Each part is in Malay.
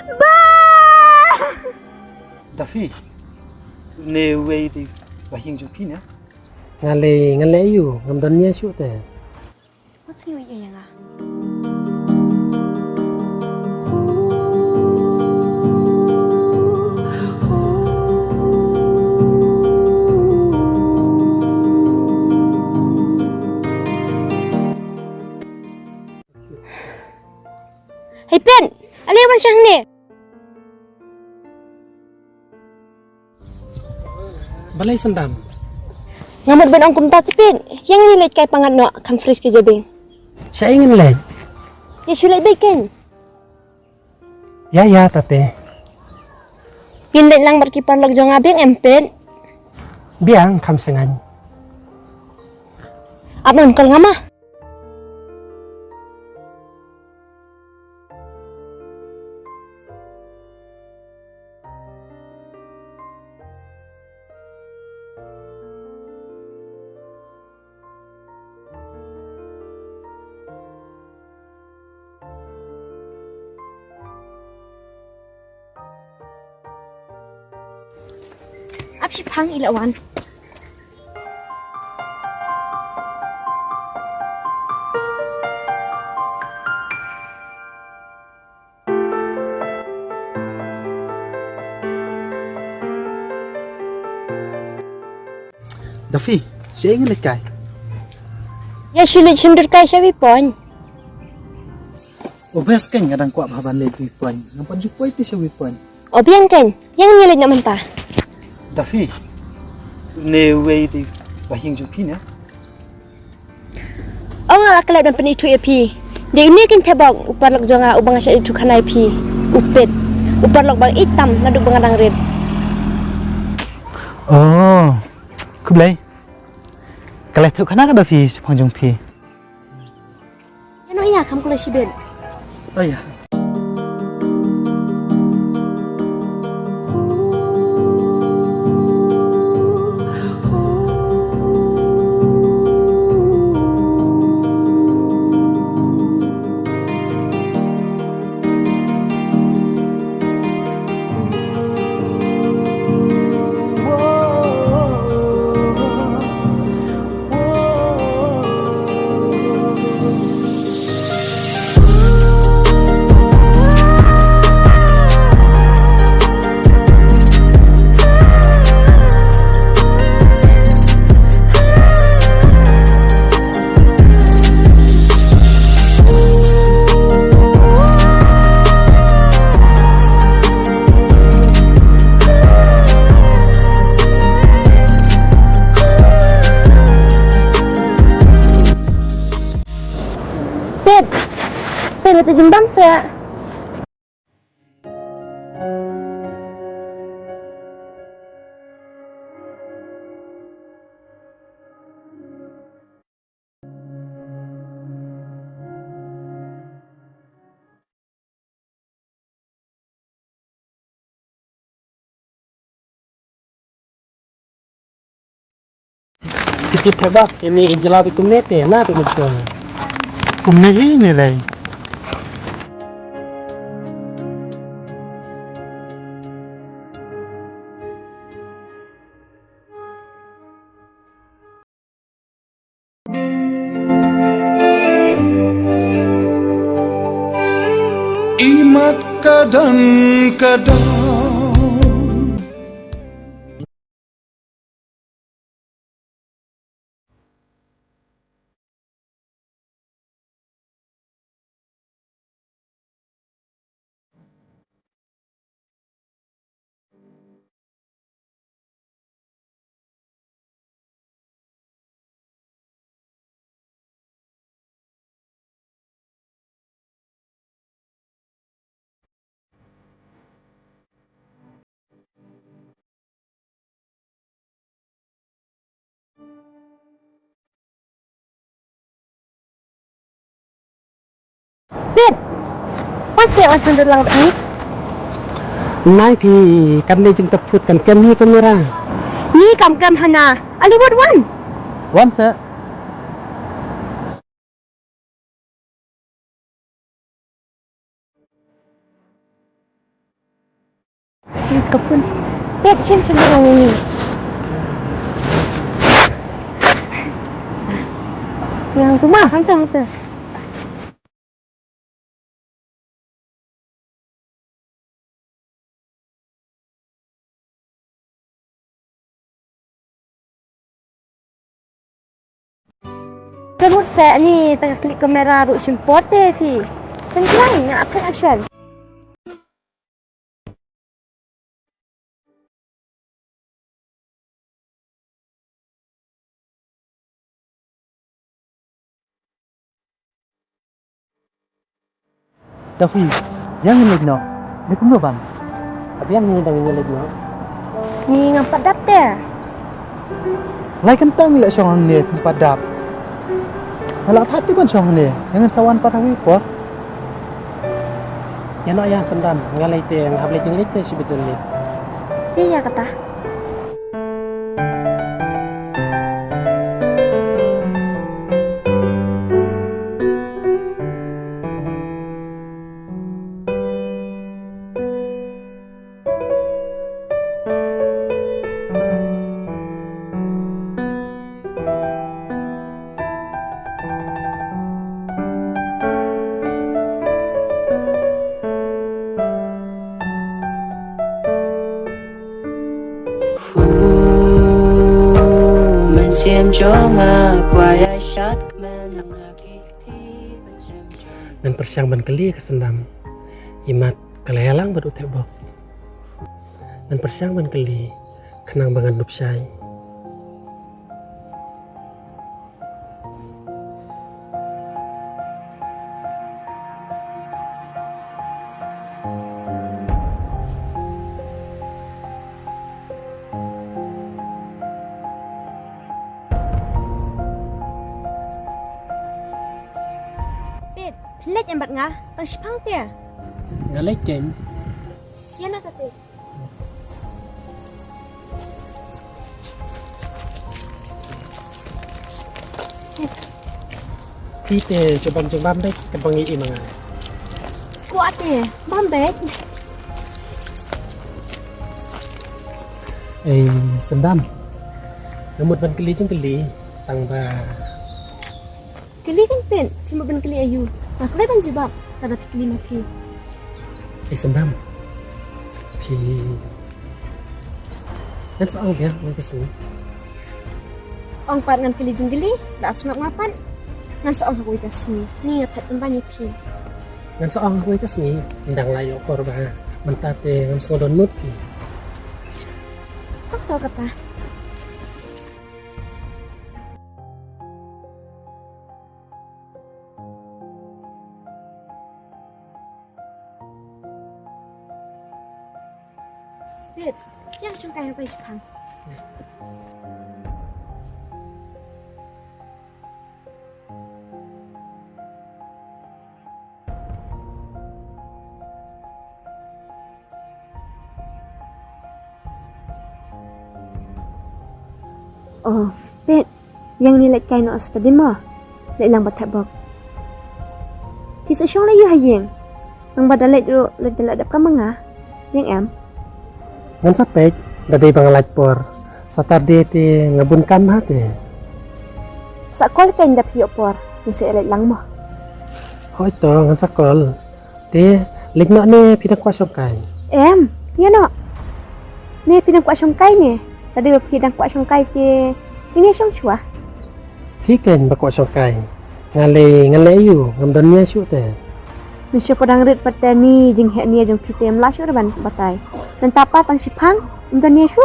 Ba! Dafi, ne way di bahing jumpi ya? Ngale ayu, ngamdonnya syuk teh. What's new ya nga? Hey Pen, aliwan siyang ni. Balay sendam. Ngamot ba ang kumta Pen? Yang nilit kay pangano kam fresh ke jabing. Siya ingin led. Ya sulay bacon. Ya tate. Pinlit lang markipan lag jong abing empen. Biang kam sengan. Abang kal ngama. Apsi pang ilawan. Dafi, siya ingin kay. Ya sulit sundur kay siya wipon. Obes kan ngadang kuat bahaban led wipon. Nampan jupoi ti siya wipon. Obiang kan, yang nilit naman ta. Dafi, ne way di bahing jumpi ya? O nga lakalay man panitu ya pi. Di ini kin tebak upar lag jonga ubang siya itu kanay pi. Upit. Upar lag bang itam naduk bang adang red. Oh, kublay. Kalay tu kana ka Dafi si pang jumpi. Ano iya kam kulay si Ben? Oh ya. Ben, saya mau jembang saya. Tikit hebak, ini ijelabi kumnete, na pimudso. Kumne ini lay. Imat kadang-kadang Ben, pasti akan sundur lang ini. Nai pi kamne jeng teput kan kami kamera. Ni kam hana. Aliwad wan. Once kafun. Pet shem orang ini. Yang tu mah, hantar. Semut saya ni tengah klik kamera ruk simport fi. Tengah nak apa action? Dafi, yang ini no. Ni kumno bang. Tapi yang ni dang ngeleg no. Ni ngampat dapte. Lai kentang le song ni padap. Malak hati ban song ni. Jangan sawan parawi por. Ya nak ya sendam ngalai te ang hable jenglit te si bejelit. Iya kata. Dan persiang ban keli ke sendam. Imat kelelang bad utebok. Dan persiang ban keli kenang bangan dup syai. Pet, pelet yang bat ngah, tang sipang tia. Ngalai ken Ya nak kata. Pite coban coban baik kebangi imanga. Kuat bambet. Sendam. Namut ban keli jeng keli tang ba. Keli kan pen, cuma ben keli ayu. Nak leban jebab, tada keli maki. Sendam. Pi. Dan soal dia mau kesini. Ong par ngan keli jeng keli, dah senap ngapan. Ngan soal aku ita sini, ni ngapat tempani pi. Ngan soal aku kesini, ndang layo korba. Mentate ngam sodon mut pi. Kau tahu kata. Pet, yang cungkai apa Jepang? Oh, Pet, yang ni lek kain os tadi mah, lek lang batak bok. Kisah syong layu hayeng, nang badalek dulu lek dalak dap kamanga, yang em. Ngan sapek dadai bangalat por. Saturday te ngabun kam hate. Sakol kain dap hiyo por, nasi lek lang mah. Hoi to ngan sakol. Te ligno ne pinang kwasok kai. Em, ya no. Ni pinang kuat syong kai ni. Tadi pinang kuat syong kai ti. Ini syong chua. Hiken ba kwasok kai. Ngale yu ngam dunia syu te. Misyo ko dang rit patani jing he ni jong pitem la syu ban batai. Dan tapa tang sipang, undan ni syu.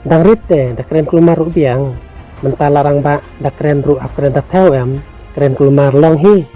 Dang rit te dak keren keluar rubiang. Mentalarang ba dak keren ru ap keren dak tau em. Keren keluar long hi.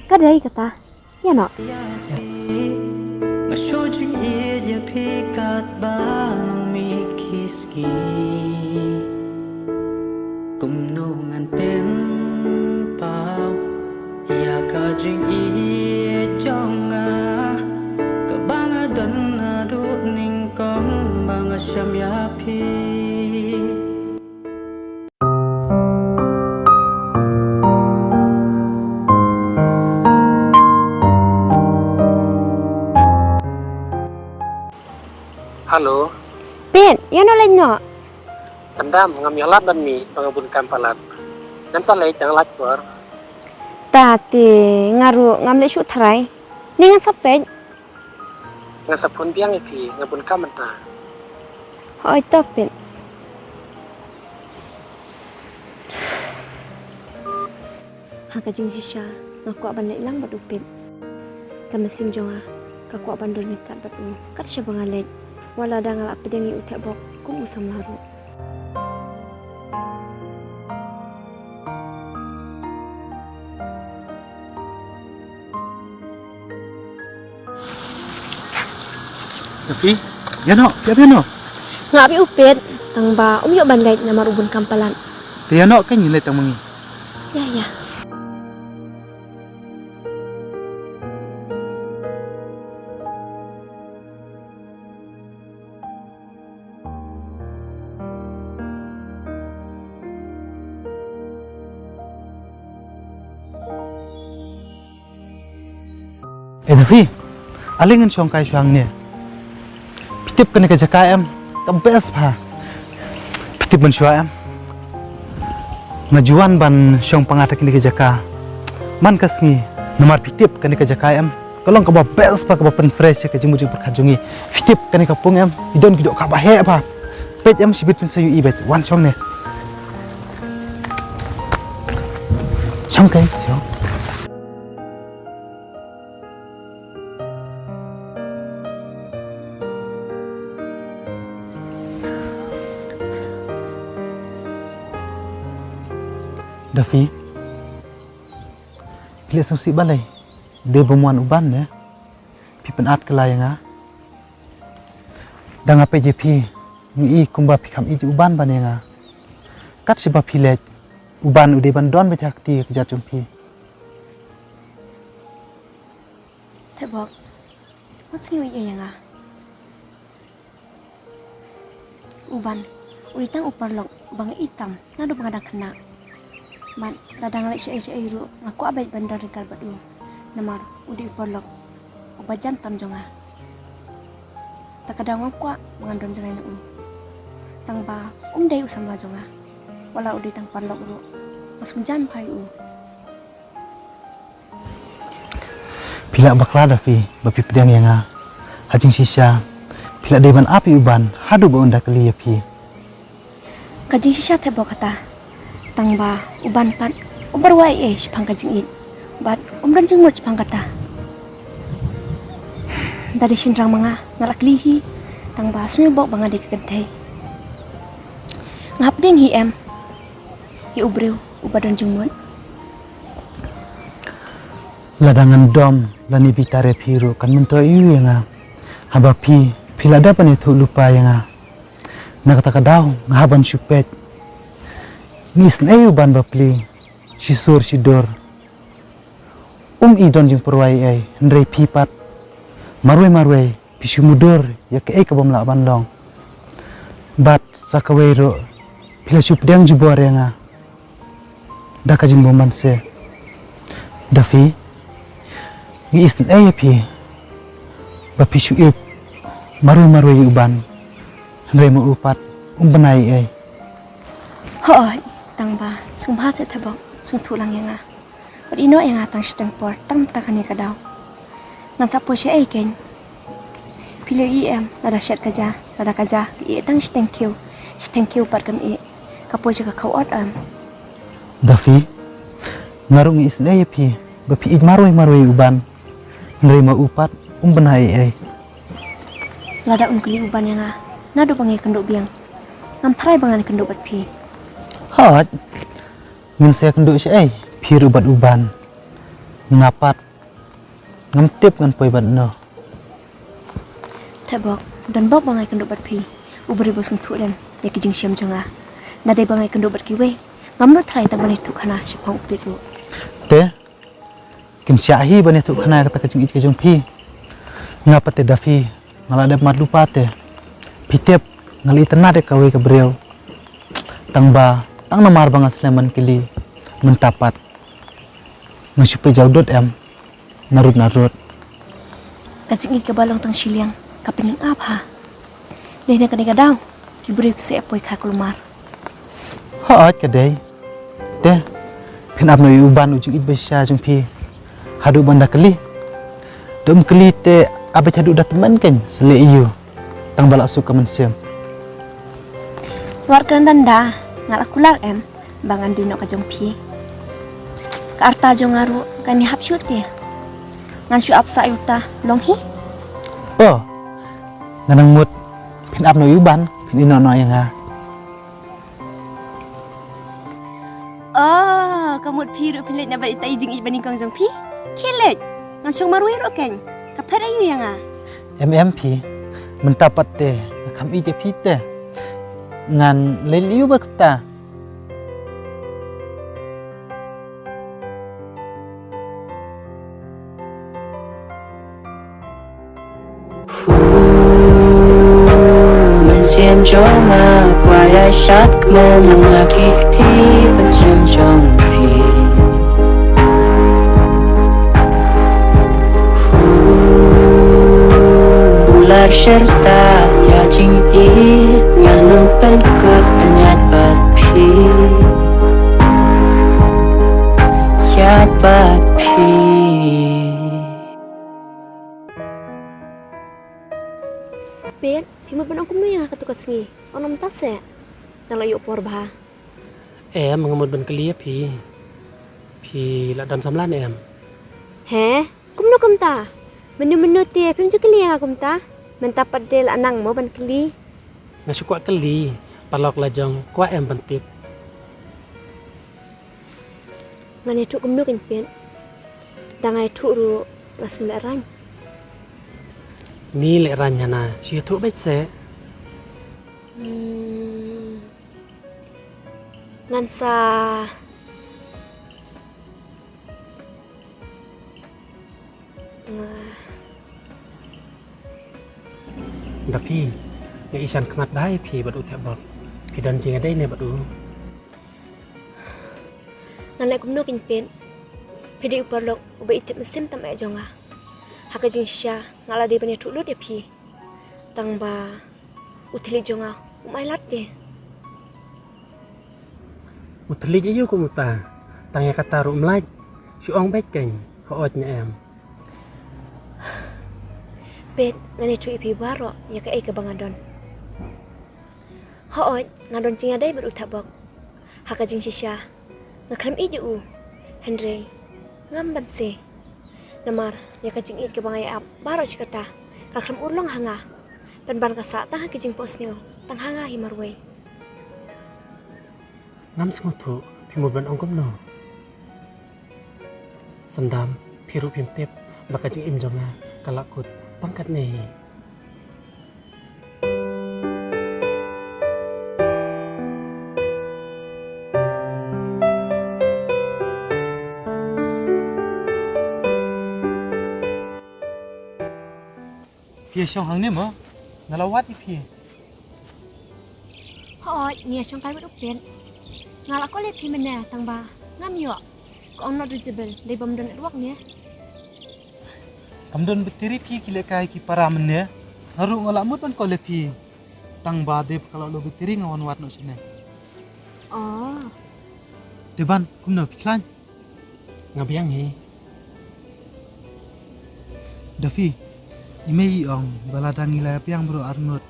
Kadai kata. Ya no. Ngasojing iya pikat ba nung mikiski kumnungan pen pau iya kajing iya jonga kabangadan na du ningkong mga siyam yapi. Halo, Pet, yan olay no. sendam ngamiolat dan mi pangabun kampalat. Dan salay jangan lacor. Tati, ngaru ngamle shoot try. Ningan sa pet. Ngasapun biang ipi ngabun kamanta. Hoy to pet. Hakajing sisya, ngaku aban lang badu pet. Kamasim jonga, kaku aban doni kat badu. Kat siya bangalet. Wala da ngalap pedengi utek bok kum usam laru. Dafi, yano, yano. Ngapi upet, tang ba umyo banlait na marubun kampalan. Te yano kan yun tang mangi. Ya. Dafi, alingan syong kai syang ni. Pitip kena kerja KM, kebes pa. Pitip ban syua em. Majuan ban syong pangatak ni kerja ka. Man kasngi, nomor pitip kena kerja KM. Kalau kau bes pa kau pen fresh ke jemu perkajungi. Pitip kena kapung em, idon gidok ka bahe pa. Pet em sibit pen sayu ibet, wan syong ni. Syong kai, syong. Dafi, pilih susi balai, dia bermuan uban ya, pipen at kelai nga, dah ngapai jepi, ni kumba pikam iji uban ban nga, kat si pilih uban udah bandon berjakti kerja jumpi. Tebok, what's new yang nga? Uban, uritang uparlok bang itam, nado bang ada kena. Man, ladang lek syai ru, ngaku abait bandar dekat badu. Namar, udi porlok, ubajan tam jonga. Tak kadang ngaku mengandon jonga nu. Tang ba, day usam la jonga. Wala udi tang porlok ru, masuk jan pai u. Pila bakla Dafi, bapi pedang yang nga, hajing sisya, pila deban api uban, hadu ba unda kali api. Kajing sisya tebok kata. Tang ba uban pan ubarwai sipang kajing it bat umran jengmut sipang kata dari sindrang mga ngalak lihi tang ba sunubok banga di kagantay ngap ding hi em hi ubrew ubadon jengmut Ladangan dom lani bitare piru kan mento iu yang habapi pila dapan itu lupa yang nakata daw ngahaban syupet nis na uban bapli sisur sidor idon jing perwai ay ndrei pipat marwe pisu mudur ya ke kabam la bandong bat sakawero pila supdang jubor yang da kajing boman se Dafi ni istin ay pi bapisu ik marwe uban ndrei mo upat benai ay hoi tang ba sung ba se tebok sung tulang yang But ino yang tang sitang por tam takani kadaw. Ngan sa po siya ay ken. Pilo em lada syat kaja, lada kaja i tang sitang kiw par kan i kapo siya kakawot Dafi, ngarung isna ya pi, bapi ig maroi uban, nerima upat benai ay. Lada kuli uban yang nado bangi kenduk biang, ngam try bangan kenduk bat pi. Hot, ngin saya kenduk siya ay. Pir uban ngapat ngamtip ngan poi no Tebok dan bok bangai kenduk bat pi ubri bosung tu dan ya kijing siam jonga nadai bangai kenduk bat kiwe ngamno try ta banai tu khana sipang update ru te kin syahi banai tu khana kata kijing kijing pi ngapate Dafi ngalade mat lupa te pitep ngali tena de kawe ke breu tang namar bangas sleman kili mentapat ngasupe jaudot narut kacing ke balong tang siliang kapening apa Deh nak kena kadang. Kibri ku se apoi kha kelumar. Hot ka day. Te. Pin ap no uban ujung it besya jung pi. Hadu banda kali. Dom kali te abe hadu dah teman kan sele iu. Tang balak suka mensem. Luar kerandanda ngalak kular em bangan dino ka jong pi. Ka arta jong ngaru kami hap shoot ya. Ngan syu apsa yuta long hi. Oh. Nganang mut pin ap no uban pin ino no yang ha. Oh, kamu pi ru pilet na ba ita ijing ibani kang jong pi? Kilet. Ngan syong marui ro ken. Kapera yu yang ah. MMP mentapat te kam ije pi te. Ngan leliu berkata. Mencium coma kuaya syak menang lagi ti mencium jompi. Ular serta ya jing it nganung penkut penyat bapi. Yat bapi. Bet, pima benang kumno yang katukat sengi. Onom tas ya. Nang layu por bah. Mengemud ban kelia pi. Pi lak dan samlan He, kumno kumta. Menu-menu te pim jukeli yang kumta. Mentapat de la nang mo ban keli. Ngasukwa keli. Palok lajong kwa bantip. Ngane tu kumno ken pen. Dangai tu ru las ngla rang. Ni lek ranya na. Siya tu baik se. Ngan sa Tapi yang isan kemat baik pi badu tebak. Pi dan jing ada ini badu. ngan lai kumno kin pen. Pedi uparlok ube itip mesim tam e jonga. Haka jing shisha ngala de banya tulut ya pi. Tang ba utili jonga umai lat de. Utli je yu kumuta. Tangnya kata ru mlaj. Si ong baik kan. Hootnya Bet ngane tu ipi baro ya ka e ka bangadon. Hoot ngadon jing adai beru tabok. Haka jing shisha ngakram iju u. Henry ngamban se. Namar ya ka jing it ka bangai ap baro sikata. Kakram urlong hanga. Dan ban ka sa tang ka jing posnyo tang hanga himarwe. Ngam sengutu pimur ban ongkom no. Sendam piru pimtip baka jing im jonga kalakut tangkat nih. Pia syong hang ni mo. Ngalawat ipi. Hoot nia syong kai beru pen. Ngalak ko le pi mena tang ba ngam yo. Ko on not visible de bom don ruak nia. Kamdon betiri pi kile kai ki para menne. Haru ngalamut man ko le pi. Tang ba de kalau lo betiri ngawan wat no sene. Oh, Deban kumno piklan. Ngabiang hi. Dafi. Imei ong baladang ila piang bro arnut.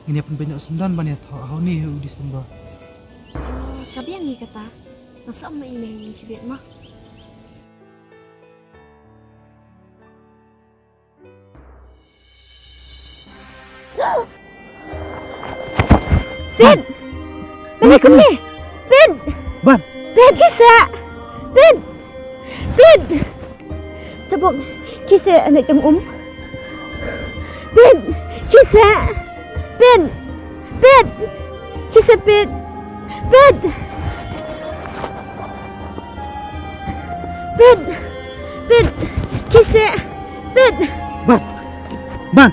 Ini pun banyak sundan banyak hau ni hu di sembah. kabiang hi kata. Nasa ma ime si bet ma. Ben! Balikum ni! Ben! Ban. Ben kisa! Ben! Ben! Tabok kisa anak tang Ben! Kisa! Ben! Ben! Kisa Ben! Ben! Ben! Ben! Kisa! Ben! Ban. Ban.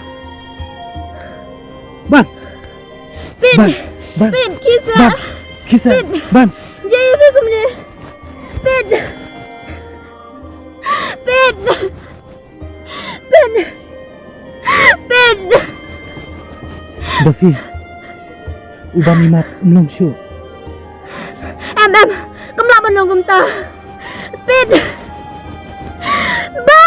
Ban. Ben! Ban. Ban. Ben! Kisa! Ban. Kisah. Ban. Jaya balikum ni! Ben! Ben! Ben! Ben! Dafi. Uban imat umlong syu. Em, cầm lại bằng nồng cầm ta. Pit. Ba!